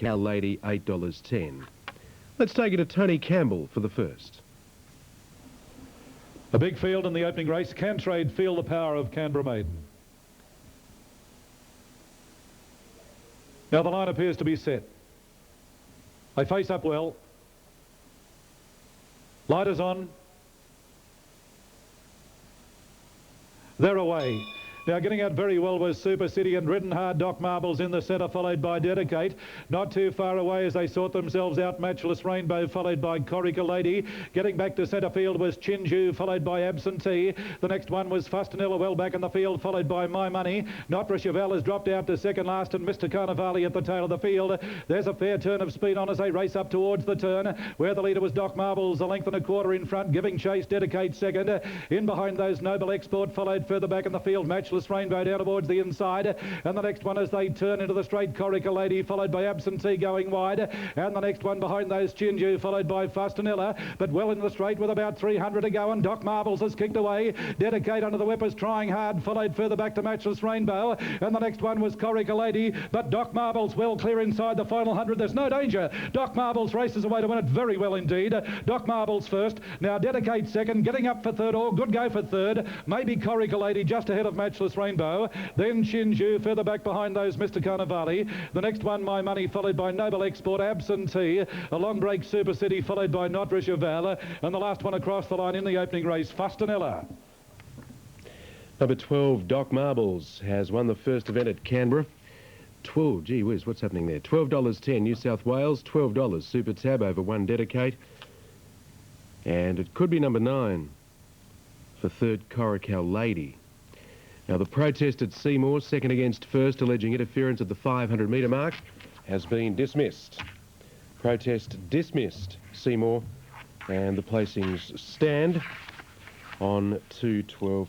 Cow Lady, $8.10. Let's take it to Tony Campbell for the first. A big field in the opening race. Can Trade feel the power of Canberra Maiden? Now the line appears to be set. They face up well. Light is on. They're away. Now getting out very well was Super City and ridden hard Doc Marbles in the centre, followed by Dedicate. Not too far away as they sort themselves out, Matchless Rainbow, followed by Corica Lady. Getting back to centre field was Chinju, followed by Absentee. The next one was Fustanilla, well back in the field, followed by My Money. Notre Cheval has dropped out to second last, and Mr. Carnivale at the tail of the field. There's a fair turn of speed on as they race up towards the turn, where the leader was Doc Marbles, a length and a quarter in front, giving chase Dedicate second. In behind those Noble Export, followed further back in the field, Matchless Rainbow down towards the inside, and the next one as they turn into the straight, Corica Lady, followed by Absentee going wide, and the next one behind those Chinju, followed by Fustanilla, but well into the straight with about 300 to go, and Doc Marbles has kicked away. Dedicate under the whippers trying hard, followed further back to Matchless Rainbow, and the next one was Corica Lady, but Doc Marbles well clear inside the final 100. There's no danger. Doc Marbles races away to win it very well indeed. Doc Marbles first, now Dedicate second, getting up for third, or good go for third, maybe Corica Lady just ahead of Matchless Rainbow, then Chinju further back behind those Mr. Carnivale. The next one, My Money, followed by Noble Export, Absentee, a long break Super City, followed by Notre Cheval, and the last one across the line in the opening race, Fustanilla. Number 12, Doc Marbles, has won the first event at Canberra. 12, gee whiz, what's happening there? $12.10, New South Wales, $12, Super Tab over 1 Dedicate. And it could be number 9 for third, Corica Lady. Now the protest at Seymour, second against first, alleging interference at the 500 metre mark, has been dismissed. Protest dismissed, Seymour, and the placings stand on 2:12.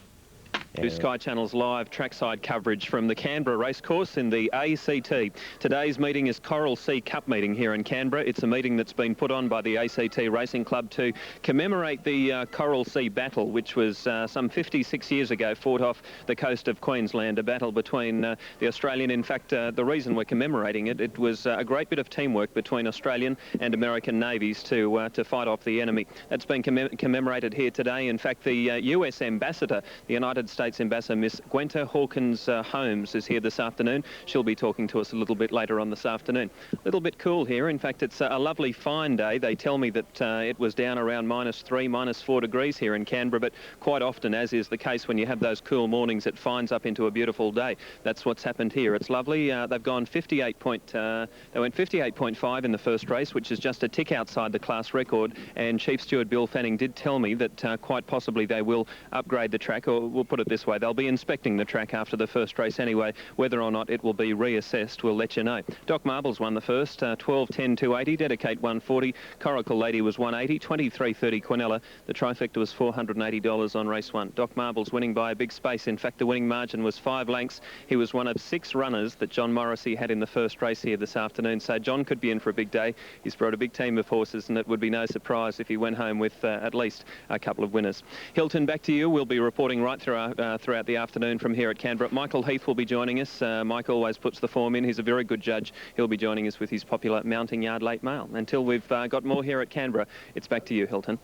Sky Channel's live trackside coverage from the Canberra racecourse in the ACT. Today's meeting is Coral Sea Cup meeting here in Canberra. It's a meeting that's been put on by the ACT Racing Club to commemorate the Coral Sea battle, which was some 56 years ago, fought off the coast of Queensland, a battle between the Australian. In fact, the reason we're commemorating it, it was a great bit of teamwork between Australian and American navies to fight off the enemy. That's been commemorated here today. In fact, the US ambassador, the United States Ambassador, Miss Gwenta Hawkins Holmes, is here this afternoon. She'll be talking to us a little bit later on this afternoon. A little bit cool here. In fact, it's a lovely fine day. They tell me that it was down around -3, -4 degrees here in Canberra, but quite often, as is the case when you have those cool mornings, it finds up into a beautiful day. That's what's happened here. It's lovely. They've gone 58.5 in the first race, which is just a tick outside the class record, and Chief Steward Bill Fanning did tell me that quite possibly they will upgrade the track, or we'll put it this way, they'll be inspecting the track after the first race anyway. Whether or not it will be reassessed, we'll let you know. Doc Marbles won the first, 12.10 280, Dedicate 140, Corica Lady was 180, 23.30 Quinella. The trifecta was $480 on race 1. Doc Marbles winning by a big space. In fact, the winning margin was 5 lengths. He was one of 6 runners that John Morrissey had in the first race here this afternoon, so John could be in for a big day. He's brought a big team of horses, and it would be no surprise if he went home with at least a couple of winners. Hilton, back to you. We'll be reporting right throughout the afternoon from here at Canberra. Michael Heath will be joining us. Mike always puts the form in. He's a very good judge. He'll be joining us with his popular Mounting Yard Late Mail. Until we've got more here at Canberra, it's back to you, Hilton.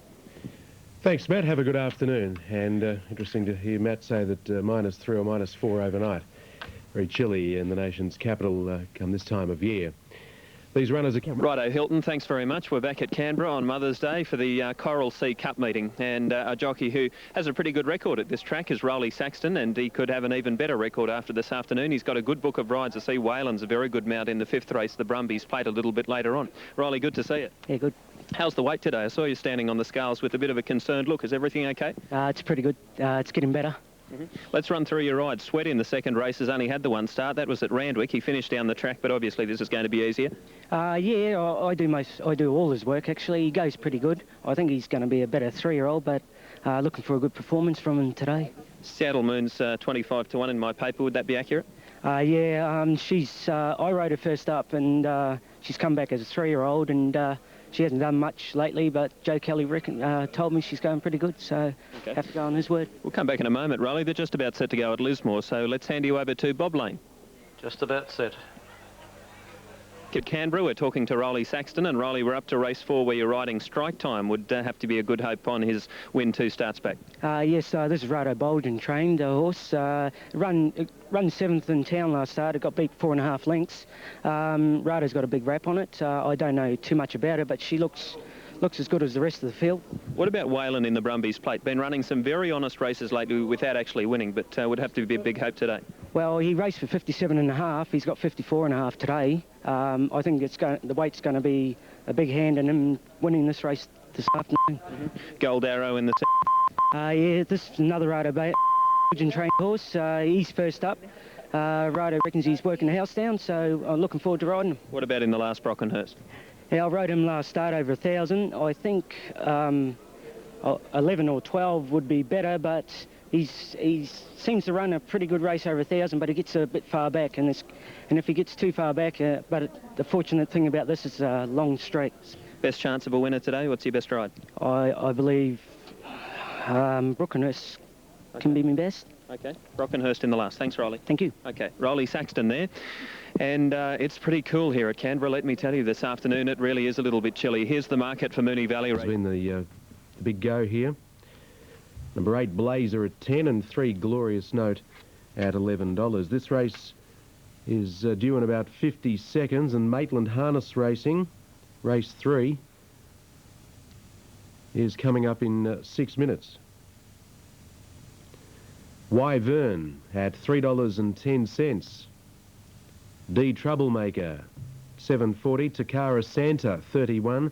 Thanks, Matt. Have a good afternoon. And interesting to hear Matt say that -3 or -4 overnight. Very chilly in the nation's capital come this time of year. These runners are... Righto, Hilton, thanks very much. We're back at Canberra on Mother's Day for the Coral Sea Cup meeting, and a jockey who has a pretty good record at this track is Rowley Saxton, and he could have an even better record after this afternoon. He's got a good book of rides. I see Whalen's a very good mount in the 5th race. The Brumbies played a little bit later on. Rowley, good to see you. Yeah, good. How's the weight today? I saw you standing on the scales with a bit of a concerned look. Is everything okay? It's pretty good. It's getting better. Let's run through your ride. Sweat in the second race has only had the one start. That was at Randwick. He finished down the track, but obviously this is going to be easier. Yeah, I do all his work actually. He goes pretty good. I think he's going to be a better 3-year-old, but looking for a good performance from him today. Seattle Moon's 25 to 1 in my paper. Would that be accurate? Yeah, I rode her first up, and she's come back as a 3-year-old, and she hasn't done much lately, but Joe Kelly told me she's going pretty good, so have to go on his word. We'll come back in a moment, Rowley. They're just about set to go at Lismore, so let's hand you over to Bob Lane. Just about set. Canberra, we're talking to Riley Saxton, and Riley, we're up to race 4 where you're riding Strike Time. Would have to be a good hope on his win 2 starts back. Yes, this is Rado Bolden trained, the horse. Run 7th in town last start. It got beat 4.5 lengths. Rado's got a big rap on it. I don't know too much about her, but she looks as good as the rest of the field. What about Whalen in the Brumbies Plate? Been running some very honest races lately without actually winning, but would have to be a big hope today. Well, he raced for 57.5. He's got 54.5 today. I think the weight's going to be a big hand in him winning this race this afternoon. Gold Arrow in the yeah, this is another Rado Bolden trained horse. He's first up. Rado reckons he's working the house down, so I'm looking forward to riding him. What about in the last Brockenhurst? Yeah, I rode him last start over 1,000. I think 11 or 12 would be better, but he seems to run a pretty good race over 1,000, but he gets a bit far back, and if he gets too far back, the fortunate thing about this is long straights. Best chance of a winner today? What's your best ride? I believe Brockenhurst can be my best. Okay, Brockenhurst in the last. Thanks, Riley. Thank you. Okay, Riley Saxton there. And it's pretty cool here at Canberra, let me tell you, this afternoon. It really is a little bit chilly. Here's the market for Moonee Valley. It's been the big go here. Number 8, Blazer at 10 and 3, Glorious Note at $11. This race is due in about 50 seconds, and Maitland Harness Racing, race 3, is coming up in 6 minutes. Wyvern at $3.10. D Troublemaker, $7.40. Takara Santa, $31.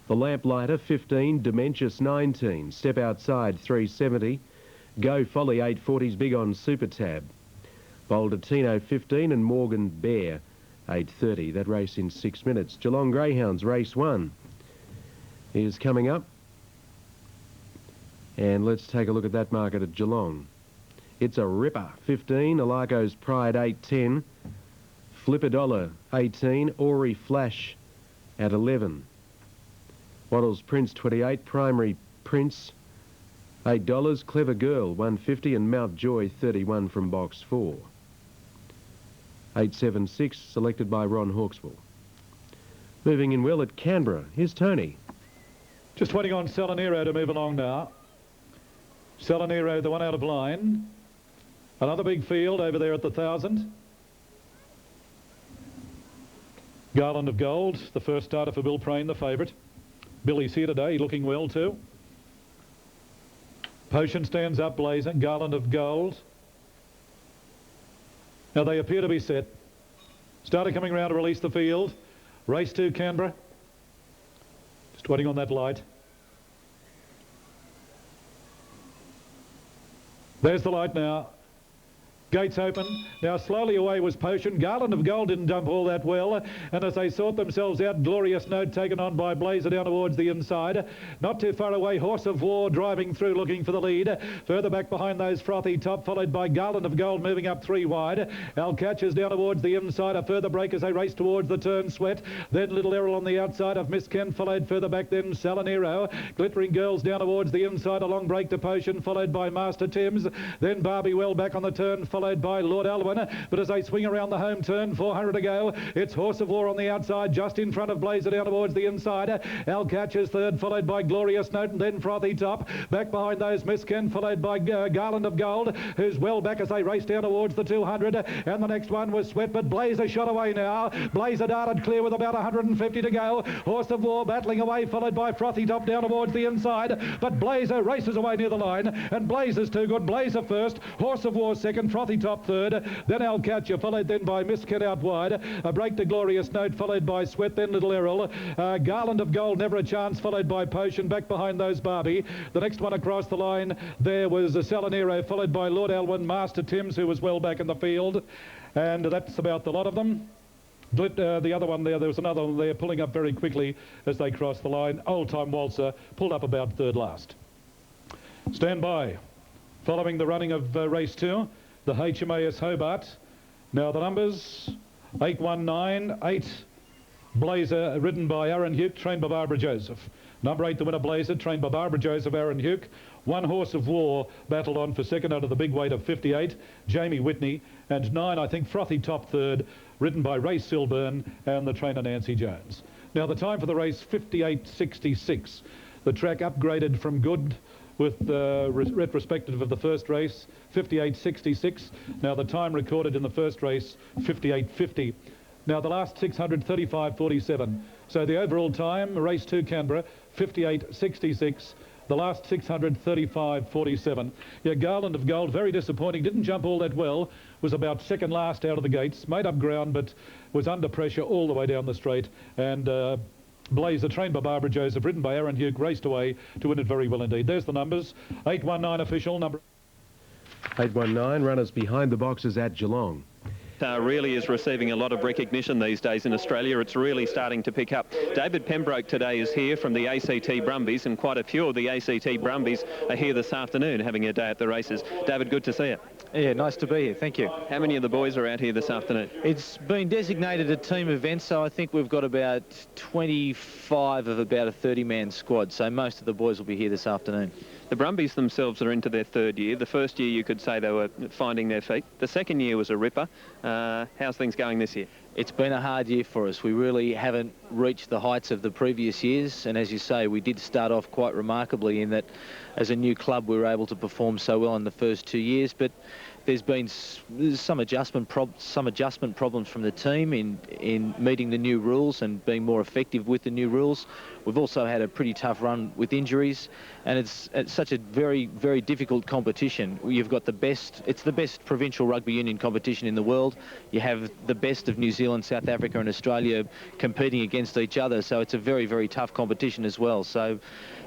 The Lamplighter, $15. Dementious, $19. Step Outside, $3.70. Go Folly, $8.40's big on Super Tab. Boulder Tino, $15. And Morgan Bear, $8.30. That race in 6 minutes. Geelong Greyhounds, race 1 is coming up. And let's take a look at that market at Geelong. It's a ripper, 15. Alaco's Pride, 8.10. Flipper Dollar, 18. Ori Flash at 11. Waddles Prince, 28. Primary Prince, $8. Clever Girl, $1.50. And Mount Joy, 31 from box 4. 8.76, selected by Ron Hawkswell. Moving in well at Canberra, here's Tony. Just waiting on Salanero to move along now. Salanero, the one out of line. Another big field over there at the 1,000. Garland of Gold, the first starter for Bill Prain, the favourite. Billy's here today, looking well too. Potion stands up blazing. Garland of Gold. Now they appear to be set. Starter coming round to release the field. Race 2, Canberra. Just waiting on that light. There's the light now. Gates open. Now slowly away was Potion. Garland of Gold didn't jump all that well. And as they sort themselves out, Glorious Note taken on by Blazer down towards the inside. Not too far away, Horse of War driving through looking for the lead. Further back behind those Frothy Top, followed by Garland of Gold moving up 3 wide. Alcatches down towards the inside. A further break as they race towards the turn Sweat. Then Little Errol on the outside of Miss Kent, followed further back then Salanero. Glittering Girls down towards the inside. A long break to Potion, followed by Master Timms. Then Barbie Well back on the turn, followed by Lord Alwyn. But as they swing around the home turn, 400 to go, it's Horse of War on the outside, just in front of Blazer down towards the inside. Alcatch is third, followed by Glorious Note, and then Frothy Top. Back behind those, Miss Ken, followed by Garland of Gold, who's well back as they race down towards the 200. And the next one was Sweat, but Blazer shot away now. Blazer darted clear with about 150 to go. Horse of War battling away, followed by Frothy Top down towards the inside. But Blazer races away near the line, and Blazer's too good. Blazer first, Horse of War second, Frothy Top third, then Alcatcher, followed then by Miss Kent out wide. A break to Glorious Note, followed by Sweat, then Little Errol. Garland of Gold, Never a Chance, followed by Potion, back behind those Barbie. The next one across the line, there was Salanero, followed by Lord Alwyn, Master Timms, who was well back in the field. And that's about the lot of them. The other one there was another one there pulling up very quickly as they crossed the line. Old Time Waltzer pulled up about third last. Stand by. Following the running of race 2, the HMAS Hobart. Now the numbers, 819, Blazer, ridden by Aaron Hugh, trained by Barbara Joseph. Number 8, the winner Blazer, trained by Barbara Joseph, Aaron Hugh. 1 Horse of War battled on for second under the big weight of 58, Jamie Whitney. And 9, I think, Frothy Top third, ridden by Ray Silburn and the trainer Nancy Jones. Now the time for the race, 58.66. The track upgraded from good with retrospective of the first race, 58.66. Now the time recorded in the first race, 58.50. Now the last 600, 35.47. So the overall time, race 2 Canberra, 58.66. The last 600, 35.47. Yeah, Garland of Gold, very disappointing. Didn't jump all that well. Was about second last out of the gates. Made up ground, but was under pressure all the way down the straight. And Blazer, trained by Barbara Joseph, ridden by Aaron Hugh, raced away to win it very well indeed. There's the numbers. 819 official, number 819, runners behind the boxes at Geelong. Really is receiving a lot of recognition these days in Australia. It's really starting to pick up. David Pembroke today is here from the ACT Brumbies, and quite a few of the ACT Brumbies are here this afternoon having a day at the races. David, good to see you. Yeah, nice to be here. Thank you. How many of the boys are out here this afternoon? It's been designated a team event, so I think we've got about 25 of about a 30-man squad, so most of the boys will be here this afternoon. The Brumbies themselves are into their third year. The first year you could say they were finding their feet. The second year was a ripper. How's things going this year? It's been a hard year for us. We really haven't reached the heights of the previous years, and as you say, we did start off quite remarkably in that as a new club we were able to perform so well in the first 2 years, but there's been some adjustment problems from the team in meeting the new rules and being more effective with the new rules. We've also had a pretty tough run with injuries, and it's such a very, very difficult competition. You've got it's the best provincial rugby union competition in the world. You have the best of New Zealand, South Africa and Australia competing against each other, so it's a very, very tough competition as well. So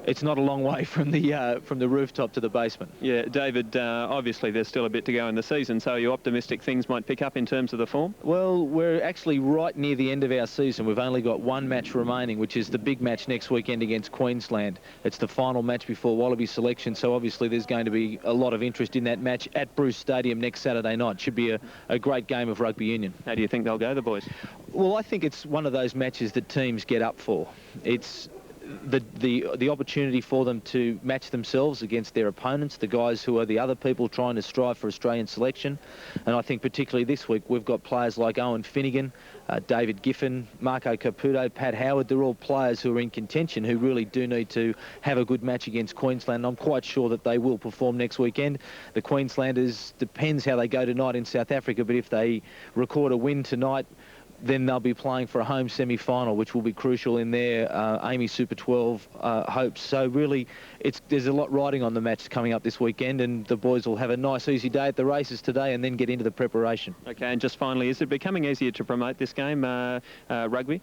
it's not a long way from the rooftop to the basement. Yeah, David, obviously there's still a bit to go in the season, so are you optimistic things might pick up in terms of the form? Well, we're actually right near the end of our season. We've only got one match remaining, which is the big match next weekend against Queensland. It's the final match before Wallaby selection, so obviously there's going to be a lot of interest in that match at Bruce Stadium next Saturday night. Should be a great game of rugby union. How do you think they'll go, the boys? Well, I think it's one of those matches that teams get up for. It's the opportunity for them to match themselves against their opponents, the guys who are the other people trying to strive for Australian selection. And I think particularly this week we've got players like Owen Finnegan, David Giffen, Marco Caputo, Pat Howard. They're all players who are in contention who really do need to have a good match against Queensland. I'm quite sure that they will perform next weekend. The Queenslanders, depends how they go tonight in South Africa, but if they record a win tonight, then they'll be playing for a home semi-final, which will be crucial in their AAMI Super 12 hopes. So really, there's a lot riding on the match coming up this weekend, and the boys will have a nice, easy day at the races today and then get into the preparation. Okay, and just finally, is it becoming easier to promote this game, rugby?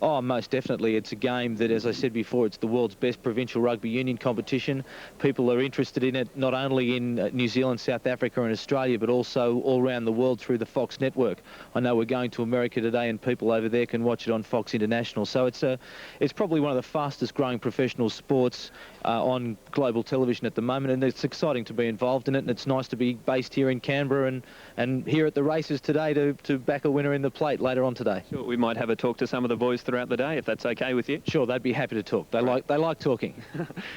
Oh, most definitely. It's a game that, as I said before, it's the world's best provincial rugby union competition. People are interested in it not only in New Zealand, South Africa and Australia, but also all around the world through the Fox network. I know we're going to America today and people over there can watch it on Fox International. So it's probably one of the fastest growing professional sports on global television at the moment, and it's exciting to be involved in it, and it's nice to be based here in Canberra and here at the races today to back a winner in the plate later on today. Sure, we might have a talk to some of the boys throughout the day, if that's okay with you. Sure, they'd be happy to talk. They like talking.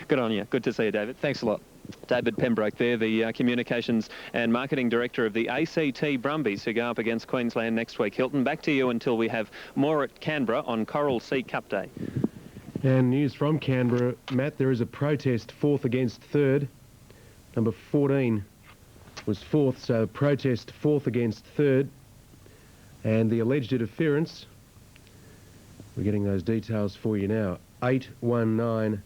Good on you. Good to see you, David. Thanks a lot. David Pembroke there, the Communications and Marketing Director of the ACT Brumbies, who go up against Queensland next week. Hilton, back to you until we have more at Canberra on Coral Sea Cup Day. And news from Canberra, Matt, there is a protest, fourth against third. Number 14 was fourth, so protest fourth against third. And the alleged interference, we're getting those details for you now, 8, 1, 9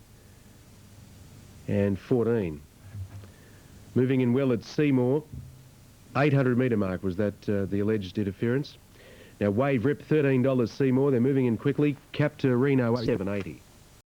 and 14. Moving in well at Seymour, 800 metre mark was that the alleged interference. Now Wave Rip, $13 Seymour, they're moving in quickly. Cap to Reno, 780.